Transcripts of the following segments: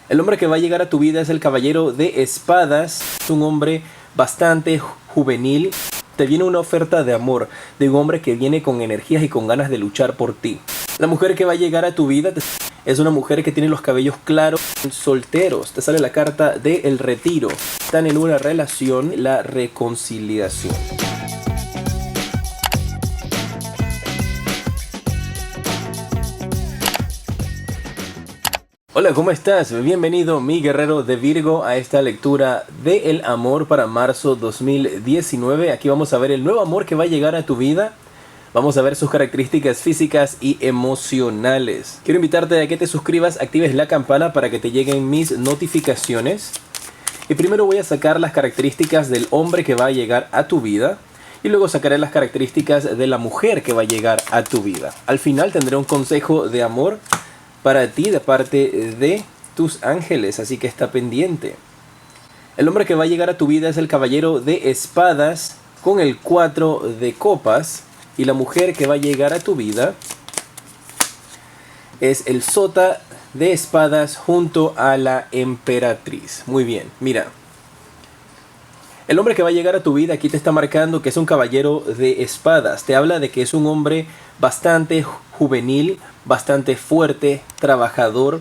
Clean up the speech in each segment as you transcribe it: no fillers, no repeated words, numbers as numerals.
El hombre que va a llegar a tu vida es el caballero de espadas. Es un hombre bastante juvenil. Te viene una oferta de amor de un hombre que viene con energías y con ganas de luchar por ti. La mujer que va a llegar a tu vida es una mujer que tiene los cabellos claros, solteros. Te sale la carta del retiro. Están en una relación, la reconciliación. Hola, ¿cómo estás? Bienvenido, mi guerrero de Virgo, a esta lectura de el amor para marzo 2019. Aquí vamos a ver el nuevo amor que va a llegar a tu vida. Vamos a ver sus características físicas y emocionales. Quiero invitarte a que te suscribas, actives la campana para que te lleguen mis notificaciones. Y primero voy a sacar las características del hombre que va a llegar a tu vida. Y luego sacaré las características de la mujer que va a llegar a tu vida. Al final tendré un consejo de amor para ti de parte de tus ángeles, así que está pendiente. El hombre que va a llegar a tu vida es el caballero de espadas con el 4 de copas. Y la mujer que va a llegar a tu vida es el sota de espadas junto a la emperatriz. Muy bien, mira. El hombre que va a llegar a tu vida aquí te está marcando que es un caballero de espadas. Te habla de que es un hombre bastante juvenil, bastante fuerte, trabajador,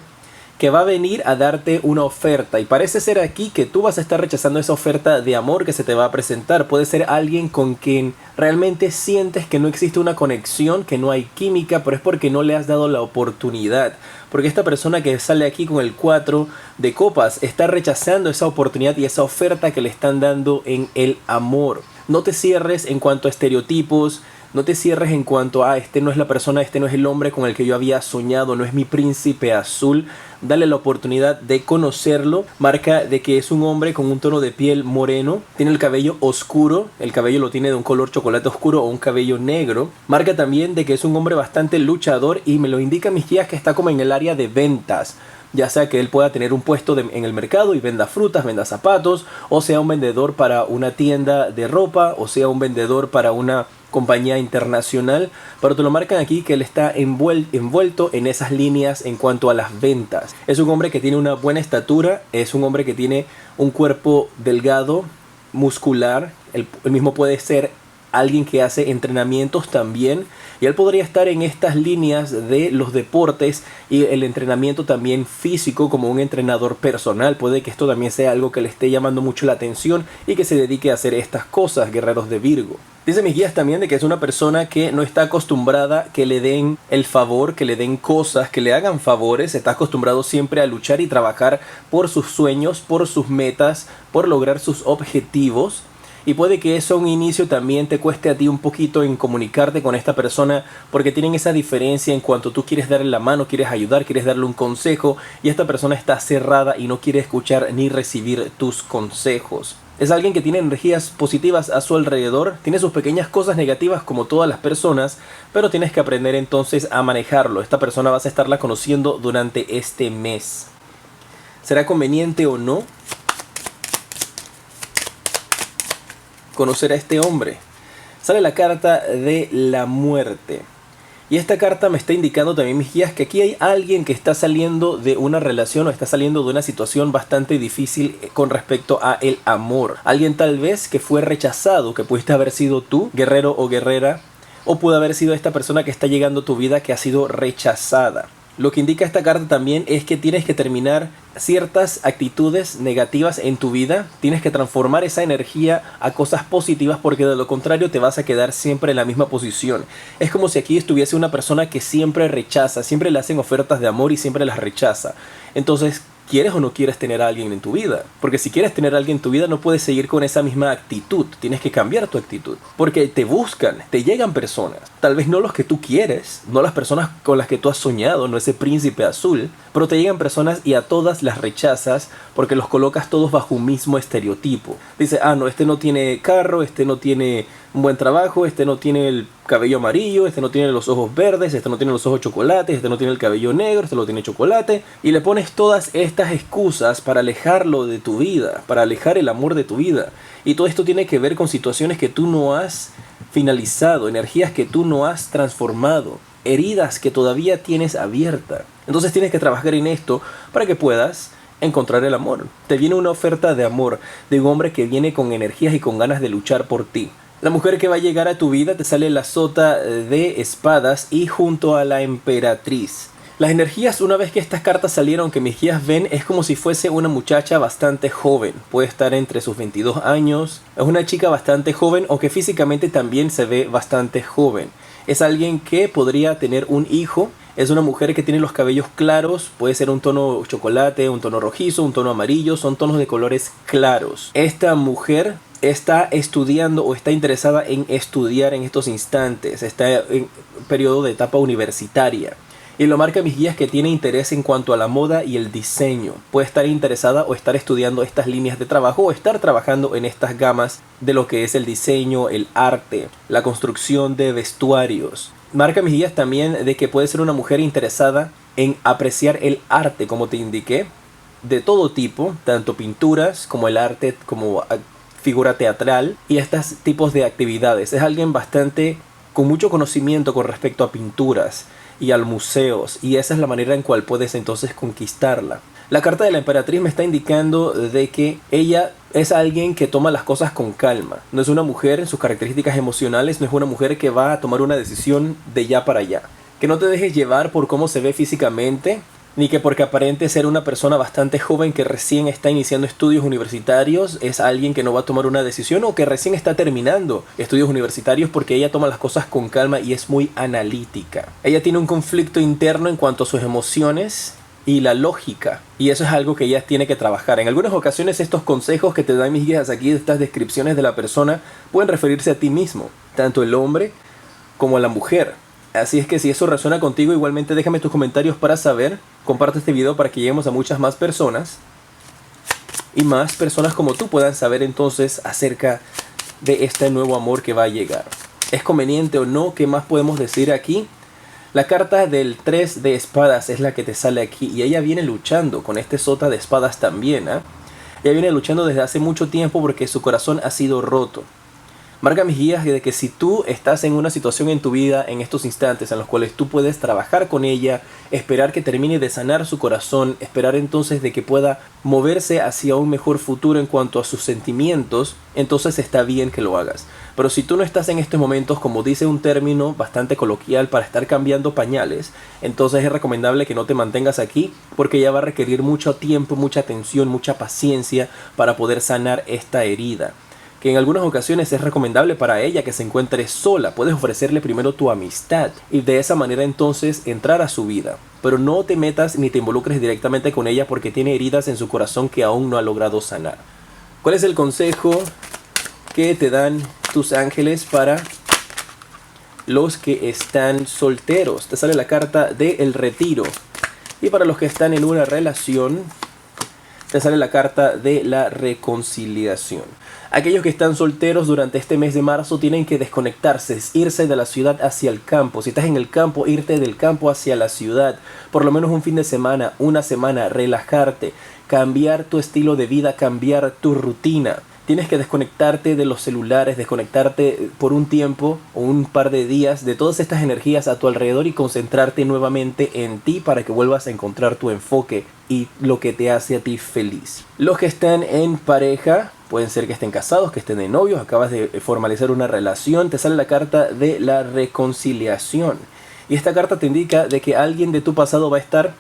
que va a venir a darte una oferta. Y parece ser aquí que tú vas a estar rechazando esa oferta de amor que se te va a presentar. Puede ser alguien con quien realmente sientes que no existe una conexión, que no hay química, pero es porque no le has dado la oportunidad. Porque esta persona que sale aquí con el 4 de copas está rechazando esa oportunidad y esa oferta que le están dando en el amor. No te cierres en cuanto a estereotipos. No te cierres en cuanto a este no es la persona, este no es el hombre con el que yo había soñado, no es mi príncipe azul. Dale la oportunidad de conocerlo. Marca de que es un hombre con un tono de piel moreno. Tiene el cabello oscuro. El cabello lo tiene de un color chocolate oscuro o un cabello negro. Marca también de que es un hombre bastante luchador y me lo indican mis guías que está como en el área de ventas. Ya sea que él pueda tener un puesto en el mercado y venda frutas, venda zapatos, o sea un vendedor para una tienda de ropa, o sea un vendedor para una compañía internacional, pero te lo marcan aquí que él está envuelto en esas líneas en cuanto a las ventas. Es un hombre que tiene una buena estatura, es un hombre que tiene un cuerpo delgado, muscular, él mismo puede ser alguien que hace entrenamientos también, y él podría estar en estas líneas de los deportes y el entrenamiento también físico como un entrenador personal. Puede que esto también sea algo que le esté llamando mucho la atención y que se dedique a hacer estas cosas, guerreros de Virgo. Dice mis guías también de que es una persona que no está acostumbrada que le den el favor, que le den cosas, que le hagan favores. Está acostumbrado siempre a luchar y trabajar por sus sueños, por sus metas, por lograr sus objetivos. Y puede que eso a un inicio también te cueste a ti un poquito en comunicarte con esta persona porque tienen esa diferencia en cuanto tú quieres darle la mano, quieres ayudar, quieres darle un consejo y esta persona está cerrada y no quiere escuchar ni recibir tus consejos. Es alguien que tiene energías positivas a su alrededor, tiene sus pequeñas cosas negativas como todas las personas, pero tienes que aprender entonces a manejarlo. Esta persona vas a estarla conociendo durante este mes. ¿Será conveniente o no conocer a este hombre? Sale la carta de la muerte. Y esta carta me está indicando también mis guías que aquí hay alguien que está saliendo de una relación o está saliendo de una situación bastante difícil con respecto a el amor. Alguien tal vez que fue rechazado, que pudiste haber sido tú, guerrero o guerrera, o pudo haber sido esta persona que está llegando a tu vida que ha sido rechazada. Lo que indica esta carta también es que tienes que terminar ciertas actitudes negativas en tu vida. Tienes que transformar esa energía a cosas positivas porque de lo contrario te vas a quedar siempre en la misma posición. Es como si aquí estuviese una persona que siempre rechaza, siempre le hacen ofertas de amor y siempre las rechaza. Entonces, ¿quieres o no quieres tener a alguien en tu vida? Porque si quieres tener a alguien en tu vida no puedes seguir con esa misma actitud. Tienes que cambiar tu actitud. Porque te buscan, te llegan personas. Tal vez no los que tú quieres, no las personas con las que tú has soñado, no ese príncipe azul. Pero te llegan personas y a todas las rechazas porque los colocas todos bajo un mismo estereotipo. Dice, no, este no tiene carro, este no tiene un buen trabajo, este no tiene el cabello amarillo, este no tiene los ojos verdes, este no tiene los ojos chocolates, este no tiene el cabello negro, este lo tiene chocolate. Y le pones todas estas excusas para alejarlo de tu vida, para alejar el amor de tu vida. Y todo esto tiene que ver con situaciones que tú no has finalizado, energías que tú no has transformado, heridas que todavía tienes abiertas. Entonces tienes que trabajar en esto para que puedas encontrar el amor. Te viene una oferta de amor, de un hombre que viene con energías y con ganas de luchar por ti. La mujer que va a llegar a tu vida te sale la sota de espadas y junto a la emperatriz. Las energías, una vez que estas cartas salieron, que mis guías ven, es como si fuese una muchacha bastante joven. Puede estar entre sus 22 años. Es una chica bastante joven, aunque físicamente también se ve bastante joven. Es alguien que podría tener un hijo. Es una mujer que tiene los cabellos claros. Puede ser un tono chocolate, un tono rojizo, un tono amarillo. Son tonos de colores claros. Esta mujer está estudiando o está interesada en estudiar en estos instantes. Está en periodo de etapa universitaria. Y lo marca mis guías que tiene interés en cuanto a la moda y el diseño. Puede estar interesada o estar estudiando estas líneas de trabajo o estar trabajando en estas gamas de lo que es el diseño, el arte, la construcción de vestuarios. Marca mis guías también de que puede ser una mujer interesada en apreciar el arte, como te indiqué, de todo tipo, tanto pinturas como el arte, como figura teatral y estos tipos de actividades. Es alguien bastante con mucho conocimiento con respecto a pinturas y al museos, y esa es la manera en cual puedes entonces conquistarla. La carta de la emperatriz me está indicando de que ella es alguien que toma las cosas con calma. No es una mujer en sus características emocionales, no es una mujer que va a tomar una decisión de ya para allá. Que no te dejes llevar por cómo se ve físicamente, ni que porque aparente ser una persona bastante joven que recién está iniciando estudios universitarios es alguien que no va a tomar una decisión, o que recién está terminando estudios universitarios, porque ella toma las cosas con calma y es muy analítica. Ella tiene un conflicto interno en cuanto a sus emociones y la lógica, y eso es algo que ella tiene que trabajar. En algunas ocasiones estos consejos que te dan mis guías aquí, estas descripciones de la persona, pueden referirse a ti mismo, tanto el hombre como a la mujer. Así es que si eso resuena contigo, igualmente déjame tus comentarios para saber. Comparte este video para que lleguemos a muchas más personas. Y más personas como tú puedan saber entonces acerca de este nuevo amor que va a llegar. ¿Es conveniente o no? ¿Qué más podemos decir aquí? La carta del 3 de espadas es la que te sale aquí. Y ella viene luchando con este sota de espadas también. Ella viene luchando desde hace mucho tiempo porque su corazón ha sido roto. Marca mis guías de que si tú estás en una situación en tu vida en estos instantes en los cuales tú puedes trabajar con ella, esperar que termine de sanar su corazón, esperar entonces de que pueda moverse hacia un mejor futuro en cuanto a sus sentimientos, entonces está bien que lo hagas. Pero si tú no estás en estos momentos, como dice un término bastante coloquial, para estar cambiando pañales, entonces es recomendable que no te mantengas aquí, porque ya va a requerir mucho tiempo, mucha atención, mucha paciencia para poder sanar esta herida. Que en algunas ocasiones es recomendable para ella que se encuentre sola. Puedes ofrecerle primero tu amistad y de esa manera entonces entrar a su vida. Pero no te metas ni te involucres directamente con ella porque tiene heridas en su corazón que aún no ha logrado sanar. ¿Cuál es el consejo que te dan tus ángeles para los que están solteros? Te sale la carta del retiro. Y para los que están en una relación, te sale la carta de la reconciliación. Aquellos que están solteros durante este mes de marzo tienen que desconectarse, irse de la ciudad hacia el campo. Si estás en el campo, irte del campo hacia la ciudad. Por lo menos un fin de semana, una semana, relajarte, cambiar tu estilo de vida, cambiar tu rutina. Tienes que desconectarte de los celulares, desconectarte por un tiempo o un par de días de todas estas energías a tu alrededor y concentrarte nuevamente en ti para que vuelvas a encontrar tu enfoque y lo que te hace a ti feliz. Los que están en pareja, pueden ser que estén casados, que estén de novios, acabas de formalizar una relación, te sale la carta de la reconciliación. Y esta carta te indica de que alguien de tu pasado va a estar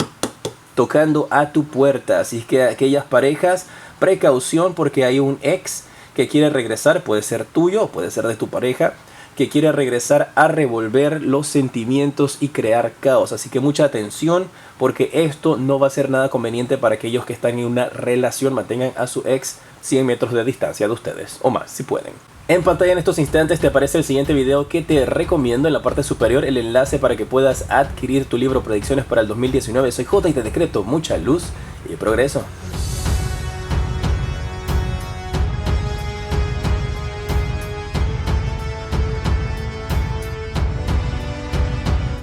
tocando a tu puerta. Así que aquellas parejas, precaución porque hay un ex que quiere regresar, puede ser tuyo, puede ser de tu pareja, que quiere regresar a revolver los sentimientos y crear caos. Así que mucha atención porque esto no va a ser nada conveniente para aquellos que están en una relación. Mantengan a su ex 100 metros de distancia de ustedes o más si pueden. En pantalla en estos instantes te aparece el siguiente video que te recomiendo. En la parte superior el enlace para que puedas adquirir tu libro Predicciones para el 2019. Soy J y te decreto mucha luz y progreso.